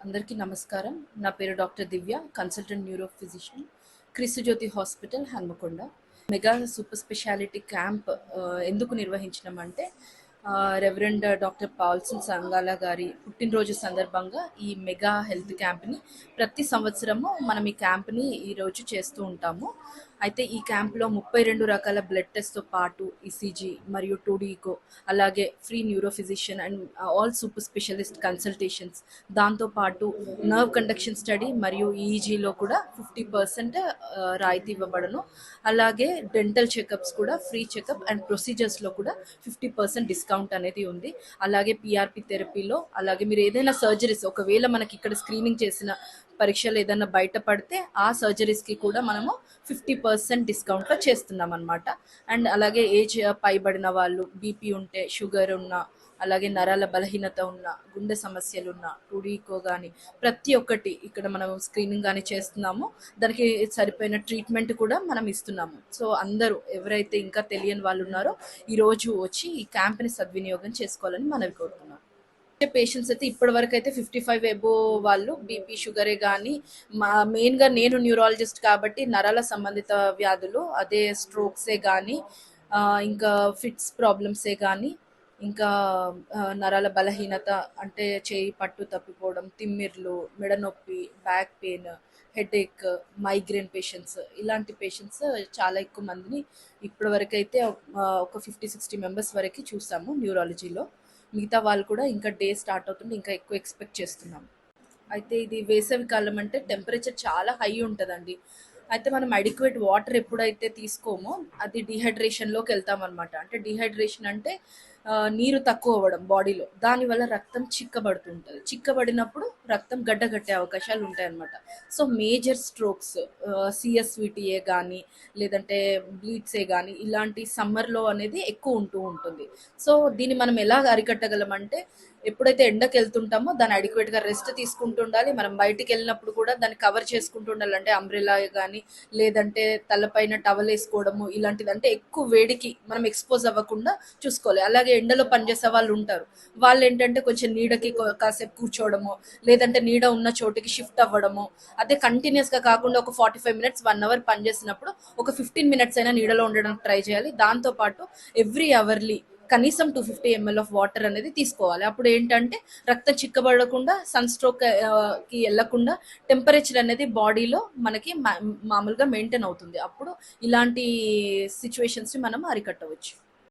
అందరికీ నమస్కారం. నా పేరు doctor Divya, consultant neuro physician, Kreestu Jyothi hospital, Hanamkonda. Mega super speciality camp ఎందుకు నిర్వహించినామంటే రెవరెండ్ డాక్టర్ పాల్సన్ సంగాల గారి పుట్టినరోజు సందర్భంగా ఈ మెగా హెల్త్ క్యాంప్ని ప్రతి సంవత్సరము మనం ఈ క్యాంప్ని ఈరోజు చేస్తూ ఉంటాము. అయితే ఈ క్యాంప్లో 32 రకాల బ్లడ్ టెస్ట్తో పాటు ఈసీజీ మరియు టూడీకో, అలాగే free neuro physician and all super specialist consultations, దాంతోపాటు నర్వ్ కండక్షన్ స్టడీ మరియు ఈఈజీలో కూడా 50% రాయితీ ఇవ్వబడను. అలాగే డెంటల్ చెకప్స్ కూడా ఫ్రీ చెకప్ అండ్ ప్రొసీజర్స్లో కూడా 50% డిస్కౌంట్ అనేది ఉంది. అలాగే పిఆర్పి థెరపీలో, అలాగే మీరు ఏదైనా సర్జరీస్ ఒకవేళ మనకి ఇక్కడ స్క్రీనింగ్ చేసిన పరీక్షలు ఏదైనా బయటపడితే ఆ సర్జరీస్కి కూడా మనము 50% డిస్కౌంట్లో చేస్తున్నాం అనమాట. అండ్ అలాగే ఏజ్ పైబడిన వాళ్ళు, బీపీ ఉంటే, షుగర్ ఉన్న, అలాగే నరాల బలహీనత ఉన్న, గుండె సమస్యలు ఉన్న, టూడీకో కానీ ప్రతి ఒక్కటి ఇక్కడ మనం స్క్రీనింగ్ కానీ చేస్తున్నాము. దానికి సరిపోయిన ట్రీట్మెంట్ కూడా మనం ఇస్తున్నాము. సో అందరూ ఎవరైతే ఇంకా తెలియని వాళ్ళు ఉన్నారో ఈరోజు వచ్చి ఈ క్యాంప్ని సద్వినియోగం చేసుకోవాలని మనవి కోరుతున్నాం. పేషెంట్స్ అయితే ఇప్పటి వరకు అయితే 55 ఎబో వాళ్ళు బీపీ షుగరే కానీ మెయిన్గా నేను న్యూరాలజిస్ట్ కాబట్టి నరాల సంబంధిత వ్యాధులు, అదే స్ట్రోక్సే కానీ ఇంకా ఫిట్స్ ప్రాబ్లమ్సే కానీ ఇంకా నరాల బలహీనత అంటే చేయి పట్టు తప్పిపోవడం, తిమ్మిర్లు, మెడ నొప్పి, back pain, headache, migraine patients, ఇలాంటి పేషెంట్స్ చాలా ఎక్కువ మందిని ఇప్పటి వరకు అయితే ఒక 50-60 మెంబర్స్ వరకు చూసాము న్యూరాలజీలో. మిగతా వాళ్ళు కూడా ఇంకా డే స్టార్ట్ అవుతుంటే ఇంకా ఎక్కువ ఎక్స్పెక్ట్ చేస్తున్నాం. అయితే ఇది వేసవి కాలం అంటే టెంపరేచర్ చాలా హై ఉంటుందండి. అయితే మనం అడిక్వేట్ వాటర్ ఎప్పుడైతే తీసుకోమో అది డీహైడ్రేషన్లోకి వెళ్తామన్నమాట. అంటే డీహైడ్రేషన్ అంటే నీరు తక్కువ అవ్వడం బాడీలో, దానివల్ల రక్తం చిక్కబడుతుంటుంది. చిక్కబడినప్పుడు రక్తం గడ్డగట్టే అవకాశాలు ఉంటాయన్నమాట. సో మేజర్ స్ట్రోక్స్, సిఎస్విటిఏ కానీ లేదంటే బ్లీడ్సే కానీ ఇలాంటి సమ్మర్లో అనేది ఎక్కువ ఉంటూ ఉంటుంది. సో దీన్ని మనం ఎలా అరికట్టగలమంటే ఎప్పుడైతే ఎండకి వెళ్తుంటామో దాన్ని అడిక్వేట్గా రెస్ట్ తీసుకుంటూ ఉండాలి. మనం బయటికి వెళ్ళినప్పుడు కూడా దాన్ని కవర్ చేసుకుంటూ ఉండాలి. అంటే అంబ్రెలా కానీ లేదంటే తలపైన టవల్ వేసుకోవడము ఇలాంటిది, అంటే ఎక్కువ వేడికి మనం ఎక్స్పోజ్ అవ్వకుండా చూసుకోవాలి. అలాగే ఎండలో పనిచేసే వాళ్ళు ఉంటారు, వాళ్ళు ఏంటంటే కొంచెం నీడకి కాసేపు కూర్చోవడము, లేదంటే నీడ ఉన్న చోటుకి షిఫ్ట్ అవ్వడము. అదే కంటిన్యూస్గా కాకుండా ఒక 45 మినిట్స్ 1 అవర్ పనిచేసినప్పుడు ఒక 15 మినిట్స్ అయినా నీడలో ఉండడానికి ట్రై చేయాలి. దాంతోపాటు ఎవ్రీ అవర్లీ కనీసం 250 ml ఆఫ్ వాటర్ అనేది తీసుకోవాలి. అప్పుడు ఏంటంటే రక్తం చిక్కబడకుండా, సన్ స్ట్రోక్ కి వెళ్లకుండా టెంపరేచర్ అనేది బాడీలో మనకి మామూలుగా మెయింటైన్ అవుతుంది. అప్పుడు ఇలాంటి సిచ్యువేషన్స్ని మనం అరికట్టవచ్చు.